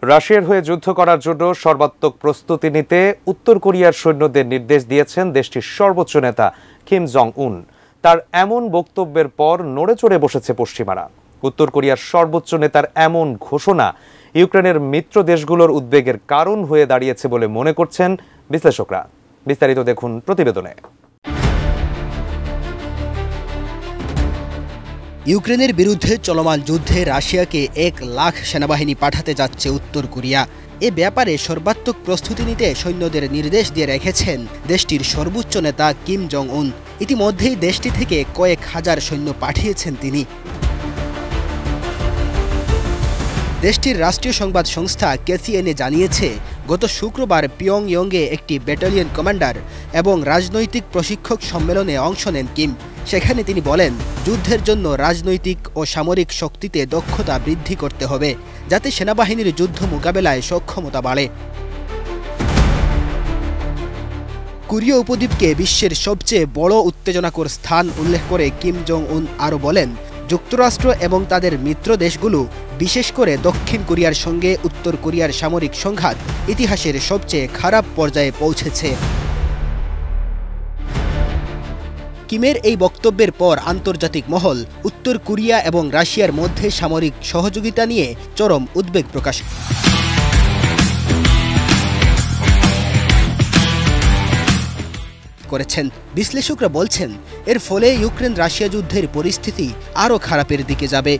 রাশিয়ার হয়ে যুদ্ধ করার জন্য সর্বাত্মক প্রস্তুতি নিতে উত্তর কোরিয়ার সৈন্যদের নির্দেশ দিয়েছেন দেশটির সর্বোচ্চ নেতা কিম জং উন। তার এমন বক্তব্যের পর নড়েচড়ে বসেছে পশ্চিমারা। উত্তর কোরিয়ার সর্বোচ্চ নেতার এমন ঘোষণা ইউক্রেনের মিত্র দেশগুলোর উদ্বেগের কারণ হয়ে দাঁড়িয়েছে বলে মনে করছেন বিশ্লেষকরা। বিস্তারিত দেখুন প্রতিবেদনে। ইউক্রেনের বিরুদ্ধে চলমান যুদ্ধে রাশিয়াকে 1 লাখ সেনাবাহিনী পাঠাতে যাচ্ছে উত্তর কোরিয়া। এ ব্যাপারে সর্বাত্মক প্রস্তুতি নিতে সৈন্যদের নির্দেশ দিয়ে রেখেছেন দেশটির সর্বোচ্চ নেতা কিম জং উন। ইতিমধ্যেই দেশটি থেকে কয়েক হাজার সৈন্য পাঠিয়েছেন তিনি। দেশটির রাষ্ট্রীয় সংবাদ সংস্থা KCNA জানিয়েছে, গত শুক্রবার পিয়ংইয়ংয়ে একটি ব্যাটালিয়ন কমান্ডার এবং রাজনৈতিক প্রশিক্ষক সম্মেলনে অংশ নেন কিম। সেখানে তিনি বলেন, যুদ্ধের জন্য রাজনৈতিক ও সামরিক শক্তিতে দক্ষতা বৃদ্ধি করতে হবে, যাতে সেনাবাহিনীর যুদ্ধ মোকাবেলায় সক্ষমতা বাড়ে। কোরীয় উপদ্বীপকে বিশ্বের সবচেয়ে বড় উত্তেজনাকর স্থান উল্লেখ করে কিম জং উন আরও বলেন, যুক্তরাষ্ট্র এবং তাদের মিত্র দেশগুলো, বিশেষ করে দক্ষিণ কোরিয়ার সঙ্গে উত্তর কোরিয়ার সামরিক সংঘাত ইতিহাসের সবচেয়ে খারাপ পর্যায়ে পৌঁছেছে। কিমের এই বক্তব্যের পর আন্তর্জাতিক মহল উত্তর কোরিয়া এবং রাশিয়ার মধ্যে সামরিক সহযোগিতা নিয়ে চরম উদ্বেগ প্রকাশ করেছেন। বিশ্লেষকরা বলছেন, এর ফলে ইউক্রেন রাশিয়া যুদ্ধের পরিস্থিতি আরও খারাপের দিকে যাবে।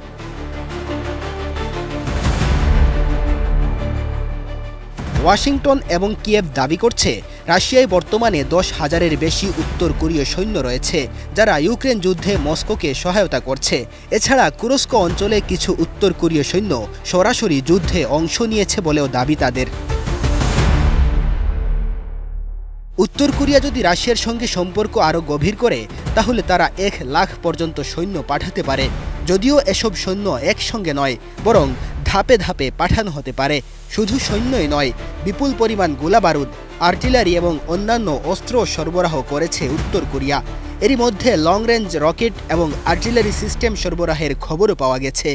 ওয়াশিংটন এবং কিয়েভ দাবি করছে, রাশিয়ায় বর্তমানে 10,000-এর বেশি উত্তর কোরীয় সৈন্য রয়েছে, যারা ইউক্রেন যুদ্ধে মস্কোকে সহায়তা করছে। এছাড়া কুরস্ক অঞ্চলে কিছু উত্তর কোরীয় সৈন্য সরাসরি যুদ্ধে অংশ নিয়েছে বলেও দাবি তাদের। উত্তর কোরিয়া যদি রাশিয়ার সঙ্গে সম্পর্ক আরও গভীর করে, তাহলে তারা 1 লাখ পর্যন্ত সৈন্য পাঠাতে পারে। যদিও এসব সৈন্য একসঙ্গে নয়, বরং ধাপে ধাপে পাঠানো হতে পারে। শুধু সৈন্যই নয়, বিপুল পরিমাণ গোলাবারুদ, আর্টিলারি এবং অন্যান্য অস্ত্র সরবরাহ করেছে উত্তর কোরিয়া। এরই মধ্যে লং রেঞ্জ রকেট এবং আর্টিলারি সিস্টেম সরবরাহের খবরও পাওয়া গেছে।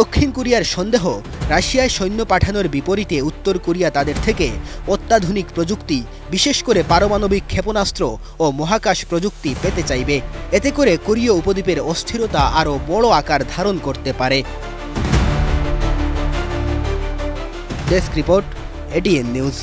দক্ষিণ কোরিয়ার সন্দেহ, রাশিয়ায় সৈন্য পাঠানোর বিপরীতে উত্তর কোরিয়া তাদের থেকে অত্যাধুনিক প্রযুক্তি, বিশেষ করে পারমাণবিক ক্ষেপণাস্ত্র ও মহাকাশ প্রযুক্তি পেতে চাইবে। এতে করে কোরীয় উপদ্বীপের অস্থিরতা আরও বড় আকার ধারণ করতে পারে। Desk report, ATN news.